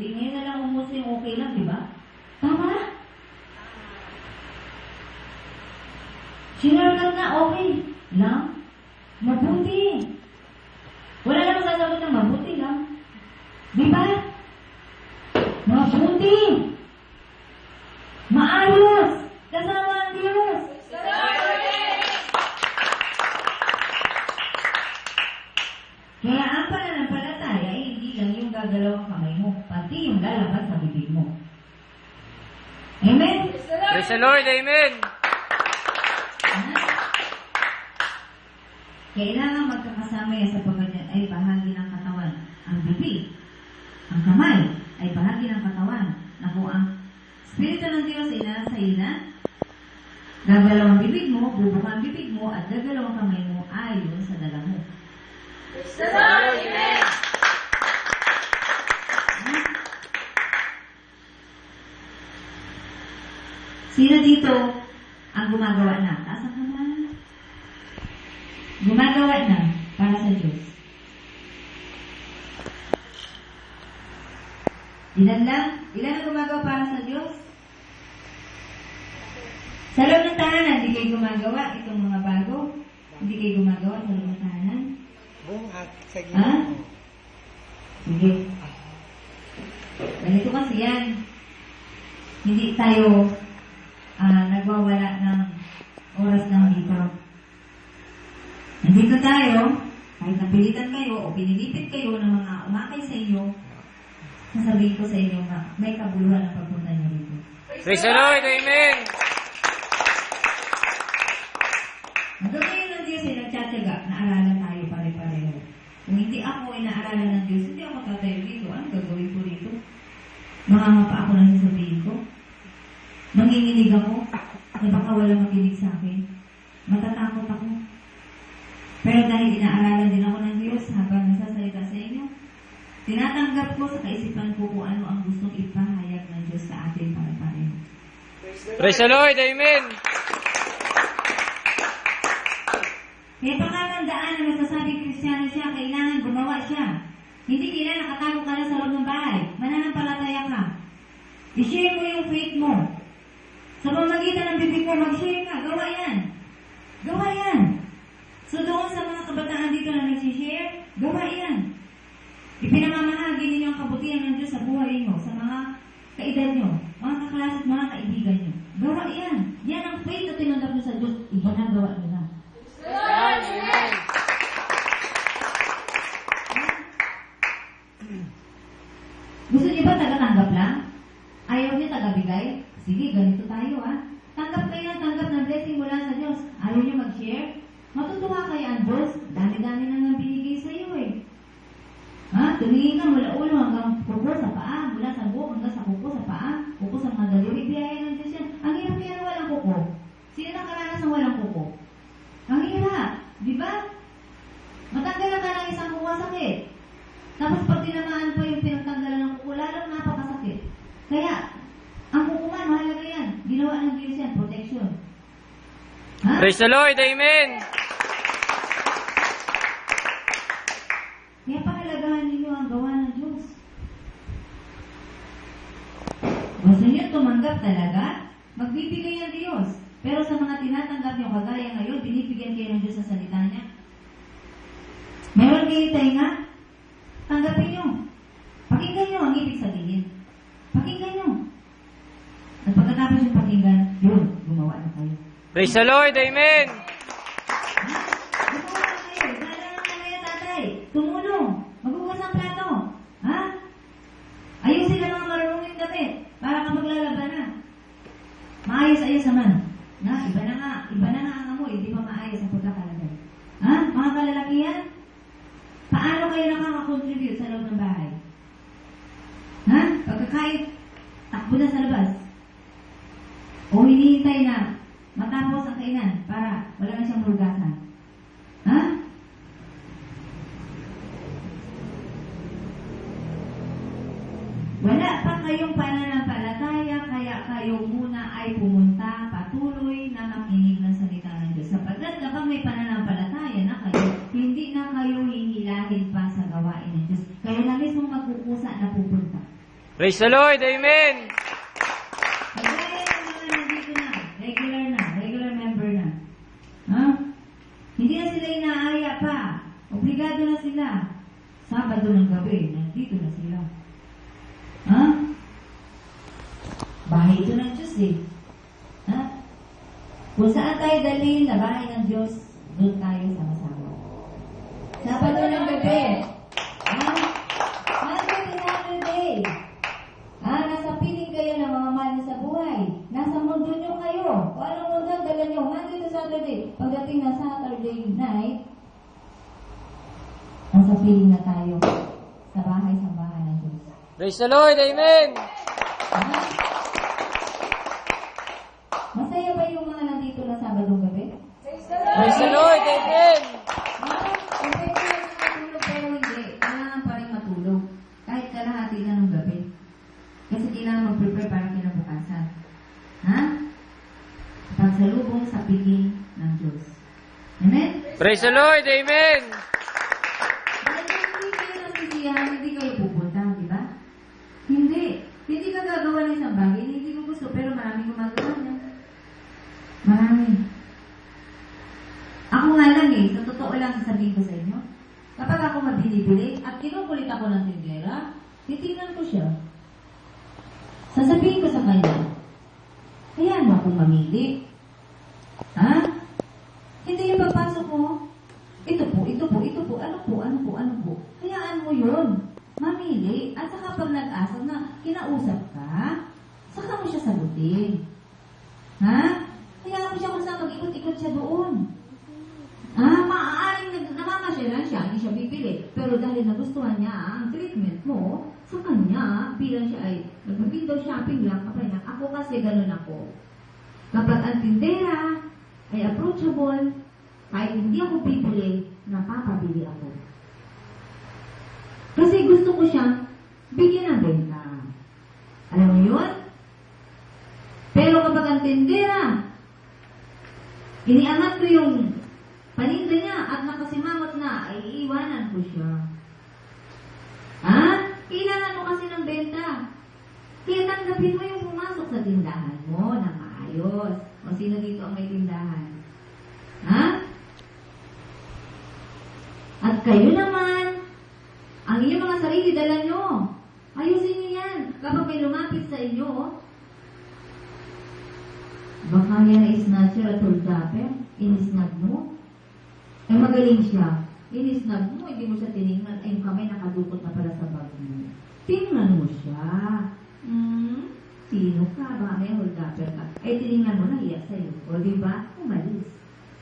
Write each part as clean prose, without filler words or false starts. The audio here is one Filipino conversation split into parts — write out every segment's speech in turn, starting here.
mabuti. Ngayon na lang umuso yung okay lang, di ba? Tama? Sinarkat na okay lang. Mabuti. Wala namang sasagot ng mabuti lang. Di ba? Mabuti. Maayos. Kasama ang Diyos. Kaya ang pananampalataya ay hindi lang yung gagalaw ang kamay mo, pati yung lalabas sa bibig mo. Amen? Praise the Lord, amen. Kailangan magkakasama yan sapagkat yan ay bahagi ng katawan. Ang bibig, ang kamay, ay bahagi ng katawan na kung ang Espiritu ng Diyos ay nasa iyo na, gagalaw ang bibig mo, bubuka ang bibig mo, at gagalaw ang kamay mo ayon sa dala mo. Praise the Lord, amen. Sino dito ang gumagawa na? Taas ang kamay. Gumagawa na para sa Diyos. Ilan lang? Ilan ang gumagawa para sa Diyos? Sa loob ng tahanan, hindi kayo gumagawa. Itong mga bago, hindi kayo gumagawa sa loob ng tahanan. Ha? Sige. Ganito kasi yan. Hindi tayo nagwawala ng oras ng dito. Nandito tayo, kahit napilitan kayo o pinilipit kayo ng mga umakay sa inyo, sasabihin ko sa inyo na may kabuluhan ang pagpunta niyo dito. Praise the Lord, amen. Ang gagawin ng Diyos ay nagtsatsaga na aralan tayo pare-pareho. Kung hindi ako ay naaralan ng Diyos, hindi ako tatayo dito. Ano gagawin ko dito? Mangangapa ako na sasabihin ko. Manginginig ako na baka walang makinig sa akin. Matatakot ako. Pero dahil inaaralan din ako ng Diyos habang nasasalita sa inyo, tinatanggap ko sa kaisipan ko kung ano ang gustong ipahayag ng Diyos sa atin pare-pareho. Praise the Lord, amen. Kaya pakatandaan na nagsasabing Kristiyano siya, kailangan gumawa siya. Hindi kailangan nakatago ka lang sa loob ng bahay. Mananampalataya ka. I-share mo yung faith mo. Sa pamagitan ng bibig mo, mag-share ka. Gawa yan. Gawa yan. So doon sa mga kabataan dito na nagsishare, gawa yan. Ipinamamahagi ninyo ang kabutihan ng Diyos sa buhay niyo, sa mga kaedad niyo, mga kaklase at mga kaibigan niyo. Gawa yan. Yan ang faith na tinanggap niyo sa Diyos. Iba na gawa niyo na. Amen. Gusto niyo ba taga-tanggap lang? Ayaw niyo taga-bigay? Sige, ganito tayo Tanggap kayo ng blessing mula sa Diyos. Ayaw niyo mag-share? Matutuwa kayo ang Diyos. Dami-dami na nang binigay sa iyo Tumingin ka mula ulo hanggang kuko sa paa. Mula sa buhok hanggang sa kuko sa paa. Kuko sa mga daliri. Biyaya ng Diyos yan. Ang hirap yan walang kuko. Sino nakaranas ng walang kuko? Ang hirap. Di ba? Matanggal ka ng isang kuko sakit. Tapos pag tinamaan pa yung pinagtanggalan ng kuko, lalong napakasakit. Kaya, ang kukuman, mahalaga yan. Ginawa ng Diyos yan, protection. Praise the Lord, amen. Kaya pahalagahan ninyo ang gawa ng Diyos. Gusto niyo tumanggap talaga? Magbibigay ang Diyos. Pero sa mga tinatanggap niyo kagaya ngayon, binibigyan kayo ng Diyos sa salita niya. Meron kayo tainga? Tanggapin niyo. Pakinggan niyo ang ibig sabihin. Pakinggan niyo. At pagkatapos yung pakinggan, yun, gumawa na kayo. Praise the Lord, amen. Gumawa na kayo. Dala na kayo, tatay. Tumulong. Maghugas ang plato. Ayusin ang mga marunong yung damit para kapag lalaban na. Maayos-ayos naman. Iba na nga ang amoy. Hindi pa maayos ang pagkakalagay. Mga kalalakihan? Paano kayo nakaka-contribute sa loob ng bahay? Pagkakait, takbo na sa labas. O hinihintay na matapos ang kainan para wala na siyang hugasan. Wala pa kayong pananampalataya, kaya kayo muna ay pumunta patuloy na makinig ng salita ng Diyos. Sapagkat kapag may pananampalataya na kayo, hindi na kayo hihilahin pa sa gawain ng Diyos. Kayo na mismo magkukusa na pupunta. Praise the Lord. Amen. Kagaya ng mga nandito na, regular member na. Ha? Hindi na sila inaaya pa. Obligado na sila. Sabado ng gabi, nandito na sila. Ha? Bahay ito ng Diyos eh. Ha? Kung saan tayo dalhin na bahay ng Diyos, doon tayo sama-sama. Sabado ng gabi. Ha? Monday to Saturday. Ha? Nasa piling kayo ng mga mahal sa buhay. Nasa mundo nyo kayo. O anong mundo ang dala nyo? Monday to Saturday. Pagdating na Saturday night, nasa piling na tayo. Sa bahay ng Diyos. Praise the Lord. Amen. Ha? Masaya ba yung mga nandito na Sabadong gabi? Praise the Lord. Amen. Pwede ko lang matulog pero hindi. Kailangan pa rin matulog. Kahit kalahati na ng gabi. Kasi kailangan mag-prepare para kinabukasan. Ha? Pagsalubong sa piling ng Diyos. Amen? Praise the Lord. Amen. Dahil hindi kayo nasisiyahan, hindi kayo pupunta, di ba? Hindi. Hindi ka gagawa ng isang bagay. Hindi ko gusto, pero marami gumagawa niya. Marami. Ako nga lang eh, sa totoo lang sasabihin ko sa inyo, kapag ako mabili-bili at kinukulit ako ng tindera, titignan ko siya. Sasabihin ko sa kanya, hayaan mo akong mamili. Ha? Hindi yung papasok mo. Ito po, ano po. Hayaan mo yun. Mamili. At saka pag nag-asal na kinausap ka, saka mo siya sagutin. Ha? Hayaan mo siya kung saan mag-ikot-ikot siya doon. Maaaring namamasyalan siya, hindi siya bibili. Pero dahil nagustuhan niya ang treatment mo, sa kanya, bilang siya ay nag-window shopping lang, ako kasi ganun ako. Kapag ang tindera ay approachable, kahit hindi ako bibili, napapabili ako. Kasi gusto ko siyang bigyan ng benta. Alam mo yun? Pero kapag ang tindera, iniangat ko yung paninda niya at nakasimangot na, ay iiwanan ko siya. Ha? Kailangan mo kasi ng benta. Kaya tanggapin mo yung pumasok sa tindahan mo na maayos. O sino dito ang may tindahan? Ha? At kayo naman, ang inyong mga sarili, dala nyo. Ayusin niyo yan. Kapag may lumapit sa inyo, baka yan ay snatcher at holdapper, inisnag mo. Ay magaling siya. Inisnag mo, hindi mo siya tinignan, ay yung kamay nakadukot na pala sa bag mo. Tingnan mo siya. Sino ka? Baka may holdapper ka. Ay tinignan mo na, iya sa'yo. O diba? Umalis.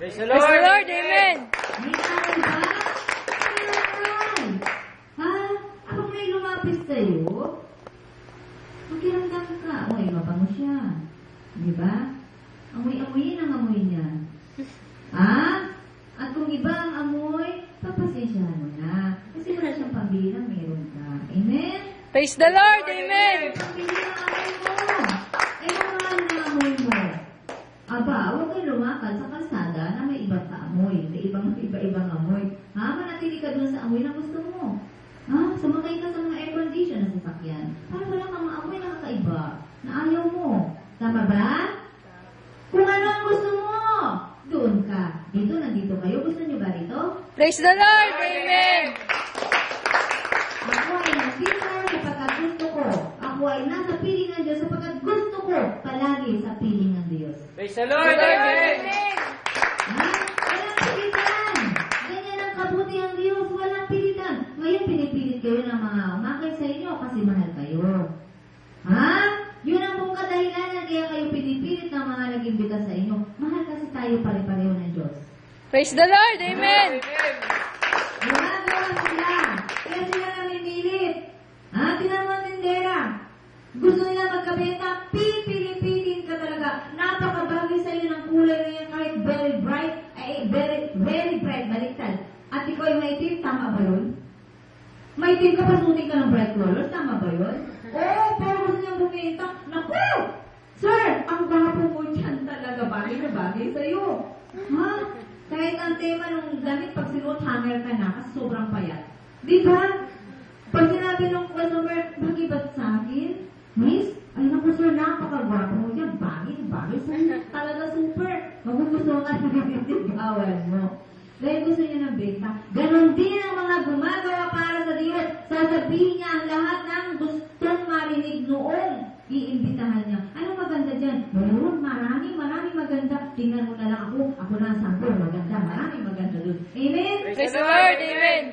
Praise the Lord. Amen. May tayo ba? Meron. Ha? Ako may lumapit sa'yo? Magkiramdam ka. O, ay mabango siya. Diba? Amoy-amoyin ang amoy niya. Ha? At kung iba ang amoy, papasensyahan mo na. Kasi wala siyang pambili na meron ka. Amen? Praise the Lord. Amen. Pambili ng amoy mo. Eh, kung mahal ng amoy mo. Aba, huwag kayo lumakad sa kalsada na may ibang kaamoy. May iba-ibang amoy. Ha? Manatili ka dun sa amoy na gusto mo. Ha? Sumakay ka sa mga air condition na sasakyan. Para wala kang maamoy na kakaiba. Na ayaw mo. Tama ba? Kung ano ang gusto mo, doon ka. Dito, nandito kayo. Gusto niyo ba rito? Praise the Lord. Amen. Ako ay nandito sapagkat gusto ko. Ako ay nasa piling ng Diyos sapagkat gusto ko palagi sa piling ng Diyos. Praise the Lord. Amen. Ha? Walang pilitan. Ganyan ang kabuti ang Diyos. Walang pilitan. Ngayon pinipilit kayo ng mga umakay sa inyo kasi mahal kayo. Ha? Yun ang buong kadahilanan kaya kayo pinipilit ng mga nag-imbita sa inyo. Mahal kasi tayo pare-pareho ng Diyos. Praise the Lord. Amen. Gumagawa sila. Kaya sila namimilit. Ha? Tinan mo ang tindera. Gusto nila magkabenta, pipilipitin ka talaga. Napakabagay sa iyo ng kulay na yan kahit very bright, very bright, baliktad. At ikaw ay maitim, tama ba yun? Maitim ka, pasutin ka ng bright color, tama ba yun? Oo, pero gusto niyang bumenta. Naku! Sir, ang gwapo mo dyan talaga. Bagay na bagay sa'yo. Ha? Kahit ang tema ng damit, pag sinuot, hanger ka na kasi sobrang payat. Di ba? Pag sinabi ng customer, bagay ba't sa akin? puso nga binibitawan mo. Dahil gusto niya ng benta. Ganon din ang mga gumagawa para sa Diyos. Sasabihin niya ang lahat ng gustong marinig noon. Iimbitahan niya. Ano maganda dyan? Mayroon, maraming maganda. Tingnan mo na lang ako. Ako na ang 10 maganda. Maraming maganda doon. Amen? Praise the Lord. Amen.